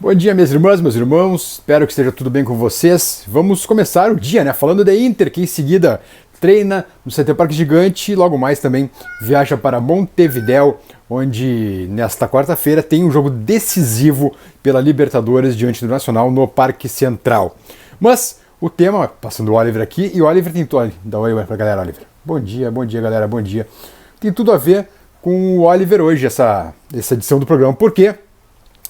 Bom dia, minhas irmãs, meus irmãos, espero que esteja tudo bem com vocês. Vamos começar o dia, né? Falando de Inter, que em seguida treina no CT Parque Gigante e logo mais também viaja para Montevidéu, onde nesta quarta-feira tem um jogo decisivo pela Libertadores diante do Nacional no Parque Central. Mas o tema, passando o Oliver aqui, e o Oliver tem tudo. Dá um oi pra galera, Oliver. Bom dia, galera, bom dia. Tem tudo a ver com o Oliver hoje, essa edição do programa. Por quê?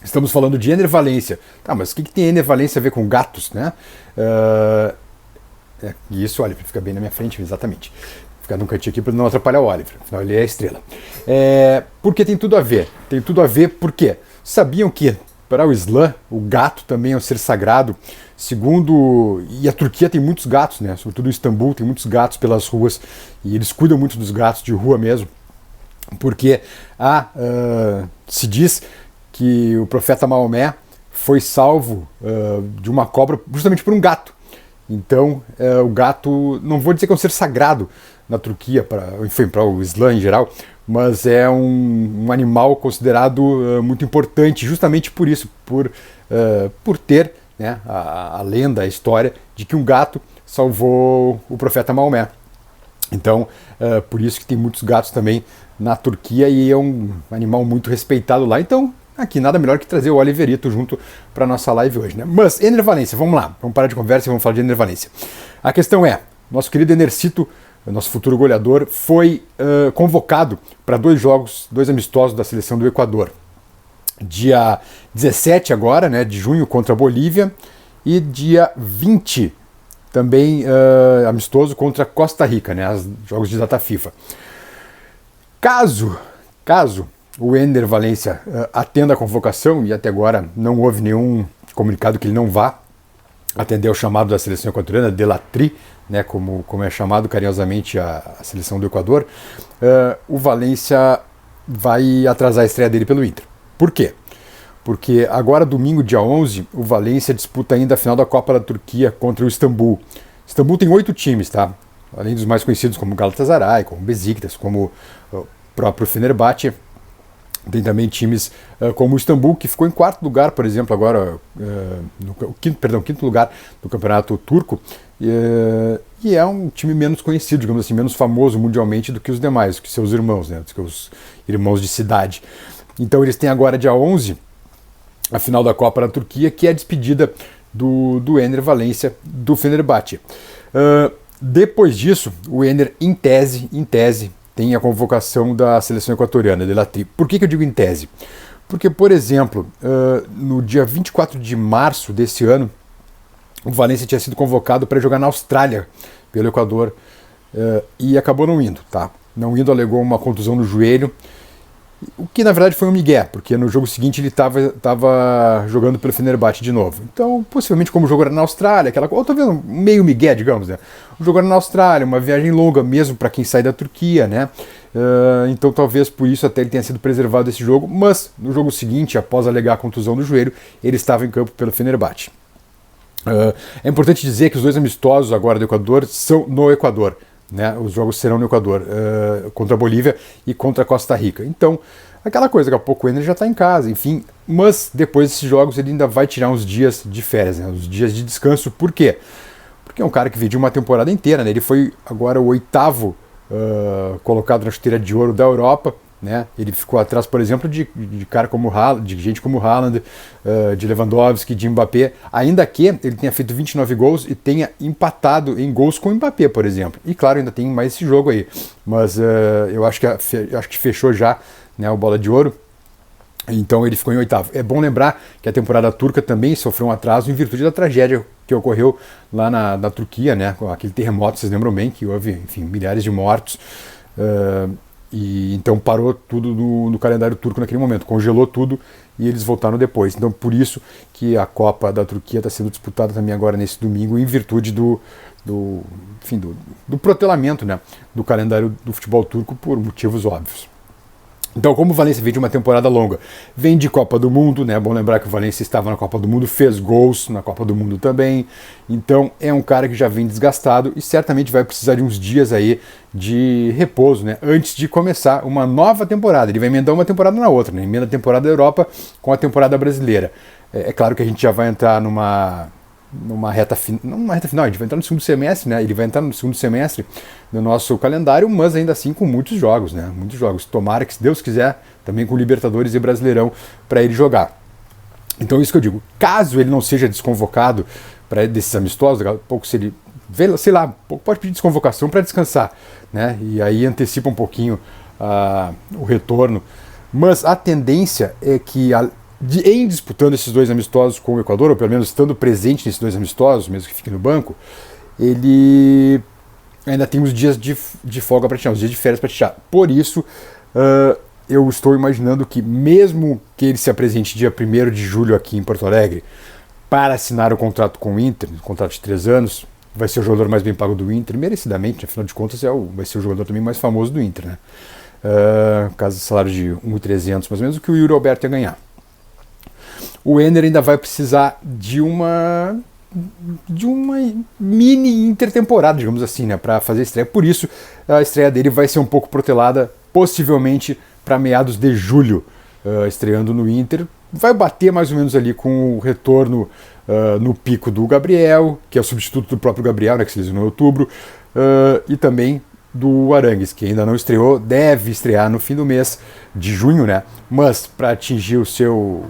Estamos falando de Ener Valencia. Tá, mas o que tem Ener Valencia a ver com gatos, né? Isso, Oliver, fica bem na minha frente, exatamente. Ficar num cantinho aqui para não atrapalhar o Oliver, afinal ele é a estrela. Porque tem tudo a ver. Tem tudo a ver porque sabiam que para o Islã, o gato também é um ser sagrado, segundo... E a Turquia tem muitos gatos, né? Sobretudo em Istambul tem muitos gatos pelas ruas, e eles cuidam muito dos gatos de rua mesmo, porque se diz que o profeta Maomé foi salvo de uma cobra justamente por um gato. Então, o gato, não vou dizer que é um ser sagrado na Turquia, para o Islã em geral, mas é um animal considerado muito importante, justamente por isso, por ter, né, a lenda, a história de que um gato salvou o profeta Maomé. Então, por isso que tem muitos gatos também na Turquia e é um animal muito respeitado lá. Então, aqui nada melhor que trazer o Oliverito junto para nossa live hoje, né? Mas Ener Valencia, vamos lá, vamos parar de conversa e vamos falar de Ener Valencia. A questão é, nosso querido Enercito, nosso futuro goleador, foi convocado para dois amistosos da seleção do Equador. Dia 17 agora, né, de junho contra a Bolívia, e dia 20 também amistoso contra a Costa Rica, né, os jogos de data FIFA. Caso o Ener Valencia atenda a convocação, e até agora não houve nenhum comunicado que ele não vá atender ao chamado da seleção equatoriana, de la Tri, né, como é chamado carinhosamente a seleção do Equador, o Valencia vai atrasar a estreia dele pelo Inter. Por quê? Porque agora, domingo, dia 11, o Valencia disputa ainda a final da Copa da Turquia contra o Istambul. Istambul tem 8 times, tá? Além dos mais conhecidos como Galatasaray, como Besiktas, como o próprio Fenerbahçe. Tem também times como o Istambul, que ficou em quarto lugar, por exemplo, agora, quinto lugar do campeonato turco, e é um time menos conhecido, digamos assim, menos famoso mundialmente do que os demais, que seus irmãos, né, do que os irmãos de cidade. Então eles têm agora, dia 11, a final da Copa da Turquia, que é a despedida do Ener Valencia do Fenerbahçe. Depois disso, o Ener, em tese, tem a convocação da seleção equatoriana, de la Tri. Por que eu digo em tese? Porque, por exemplo, no dia 24 de março desse ano, o Valencia tinha sido convocado para jogar na Austrália, pelo Equador, e acabou não indo, tá? Não indo, alegou uma contusão no joelho, o que na verdade foi um migué, porque no jogo seguinte ele estava jogando pelo Fenerbahçe de novo. Então, possivelmente, como o jogo era na Austrália, aquela coisa, ou talvez um meio migué, digamos, né? O jogo era na Austrália, uma viagem longa mesmo para quem sai da Turquia, né? Então, talvez por isso até ele tenha sido preservado desse jogo, mas no jogo seguinte, após alegar a contusão do joelho, ele estava em campo pelo Fenerbahçe. É importante dizer que os dois amistosos agora do Equador são no Equador. Né, os jogos serão no Equador, contra a Bolívia e contra a Costa Rica. Então, aquela coisa, daqui a pouco o Ener já está em casa, enfim. Mas depois desses jogos ele ainda vai tirar uns dias de férias, né, uns dias de descanso. Por quê? Porque é um cara que veio uma temporada inteira, né, ele foi agora o 8º colocado na chuteira de ouro da Europa. Né? Ele ficou atrás, por exemplo, de cara como Haaland, de gente como Haaland, de Lewandowski, de Mbappé, ainda que ele tenha feito 29 gols e tenha empatado em gols com o Mbappé, por exemplo. E claro, ainda tem mais esse jogo aí, mas eu acho que fechou já, né, o Bola de Ouro, então ele ficou em 8º. É bom lembrar que a temporada turca também sofreu um atraso em virtude da tragédia que ocorreu lá na Turquia, né, com aquele terremoto, vocês lembram bem, que houve, enfim, milhares de mortos, e então parou tudo no calendário turco naquele momento, congelou tudo e eles voltaram depois. Então por isso que a Copa da Turquia está sendo disputada também agora nesse domingo, em virtude do protelamento, né, do calendário do futebol turco por motivos óbvios. Então, como o Valência vem de uma temporada longa, vem de Copa do Mundo, né? Bom lembrar que o Valência estava na Copa do Mundo, fez gols na Copa do Mundo também. Então, é um cara que já vem desgastado e certamente vai precisar de uns dias aí de repouso, né? Antes de começar uma nova temporada. Ele vai emendar uma temporada na outra, né? Emenda a temporada da Europa com a temporada brasileira. É claro que a gente já vai entrar numa reta final, a gente vai entrar no segundo semestre, né? Ele vai entrar no segundo semestre do nosso calendário, mas ainda assim com muitos jogos, né? Muitos jogos. Tomara que, se Deus quiser, também com Libertadores e Brasileirão para ele jogar. Então, isso que eu digo, caso ele não seja desconvocado para desses amistosos, daqui a pouco se ele, sei lá, pode pedir desconvocação para descansar, né? E aí antecipa um pouquinho o retorno. Mas a tendência é que em disputando esses dois amistosos com o Equador, ou pelo menos estando presente nesses dois amistosos, mesmo que fique no banco, ele ainda tem uns dias de folga para tirar, uns dias de férias para tirar. Por isso, eu estou imaginando que, mesmo que ele se apresente dia 1º de julho aqui em Porto Alegre, para assinar o contrato com o Inter, um contrato de 3 anos, vai ser o jogador mais bem pago do Inter, merecidamente, afinal de contas vai ser o jogador também mais famoso do Inter, né? Caso de salário de 1.300, mais ou menos, o que o Yuri Alberto ia ganhar. O Enner ainda vai precisar de uma mini intertemporada, digamos assim, né, para fazer a estreia. Por isso, a estreia dele vai ser um pouco protelada, possivelmente para meados de julho, estreando no Inter. Vai bater mais ou menos ali com o retorno no pico do Gabriel, que é o substituto do próprio Gabriel, né, que se lesionou em outubro, e também do Arangues, que ainda não estreou, deve estrear no fim do mês de junho, né? Mas para atingir o seu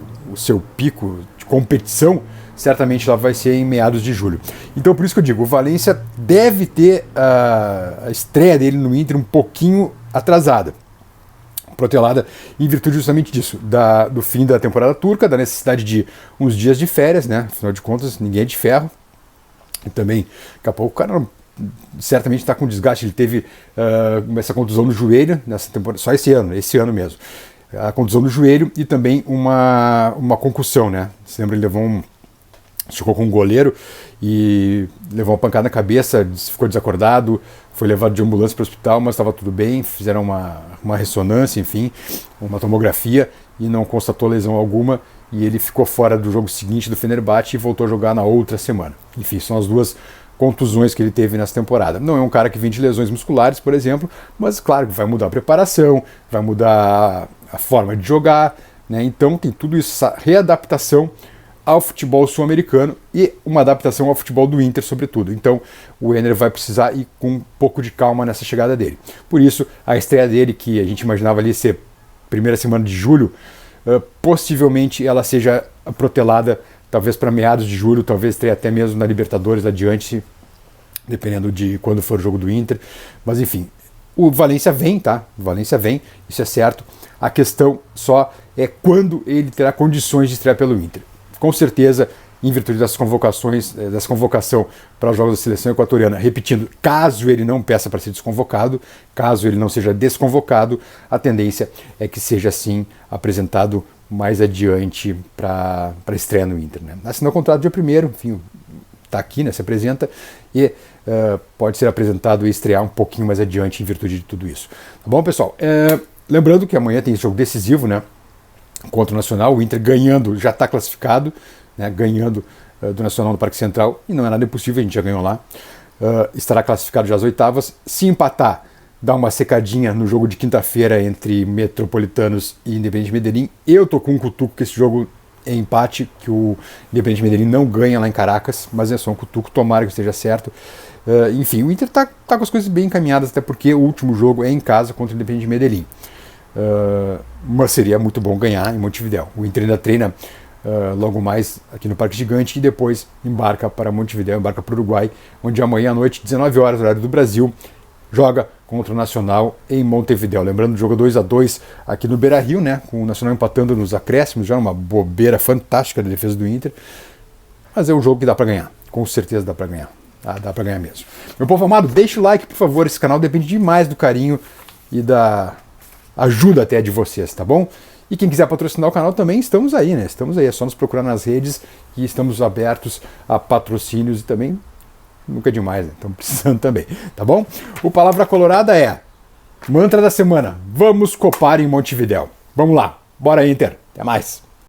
pico de competição, certamente lá vai ser em meados de julho. Então, por isso que eu digo, o Valência deve ter a estreia dele no Inter um pouquinho atrasada, protelada em virtude justamente disso, do fim da temporada turca, da necessidade de uns dias de férias, né? Afinal de contas, ninguém é de ferro. E também, daqui a pouco, o cara certamente está com desgaste. Ele teve essa contusão no joelho nessa temporada, só esse ano mesmo. A contusão no joelho e também uma concussão, né? Você lembra, ele chocou com um goleiro e levou uma pancada na cabeça, ficou desacordado, foi levado de ambulância para o hospital, mas estava tudo bem, fizeram uma ressonância, enfim, uma tomografia e não constatou lesão alguma, e ele ficou fora do jogo seguinte do Fenerbahçe e voltou a jogar na outra semana. Enfim, são as duas contusões que ele teve nessa temporada. Não é um cara que vem de lesões musculares, por exemplo, mas claro que vai mudar a preparação, vai mudar a forma de jogar, né? Então tem tudo isso, essa readaptação ao futebol sul-americano e uma adaptação ao futebol do Inter, sobretudo. Então o Enner vai precisar ir com um pouco de calma nessa chegada dele. Por isso, a estreia dele, que a gente imaginava ali ser primeira semana de julho, possivelmente ela seja protelada talvez para meados de julho, talvez estreia até mesmo na Libertadores adiante, dependendo de quando for o jogo do Inter. Mas enfim, o Valência vem, tá? O Valência vem, isso é certo. A questão só é quando ele terá condições de estrear pelo Inter. Com certeza, em virtude das convocações, dessa convocação para os jogos da seleção equatoriana, repetindo, caso ele não peça para ser desconvocado, caso ele não seja desconvocado, a tendência é que seja assim apresentado mais adiante para a estreia no Inter, né? Assinou o contrato dia 1º, enfim, está aqui, né, se apresenta e pode ser apresentado e estrear um pouquinho mais adiante em virtude de tudo isso. Tá bom, pessoal? Lembrando que amanhã tem esse jogo decisivo, né, contra o Nacional. O Inter ganhando já está classificado, né, ganhando do Nacional no Parque Central, e não é nada impossível, a gente já ganhou lá. Estará classificado já às oitavas. Se empatar, dá uma secadinha no jogo de quinta-feira entre Metropolitanos e Independiente Medellín. Eu tô com um cutuco que esse jogo é empate, que o Independiente Medellín não ganha lá em Caracas, mas é só um cutuco, tomara que esteja certo. Enfim, o Inter tá com as coisas bem encaminhadas, até porque o último jogo é em casa contra o Independiente Medellín. Mas seria muito bom ganhar em Montevidéu. O Inter ainda treina logo mais aqui no Parque Gigante e depois embarca para Montevidéu, embarca para o Uruguai, onde amanhã à noite, 19 horas, horário do Brasil, joga contra o Nacional em Montevidéu. Lembrando, jogo 2-2 aqui no Beira-Rio, né, com o Nacional empatando nos acréscimos, já uma bobeira fantástica da defesa do Inter. Mas é um jogo que dá para ganhar, com certeza dá para ganhar. Dá para ganhar mesmo. Meu povo amado, deixa o like, por favor, esse canal depende demais do carinho e da ajuda até de vocês, tá bom? E quem quiser patrocinar o canal também, estamos aí, né? Estamos aí, é só nos procurar nas redes e estamos abertos a patrocínios e também nunca é demais, né? Estamos precisando também, tá bom? O Palavra Colorada é Mantra da semana: vamos copar em Montevidéu. Vamos lá, bora Inter, até mais.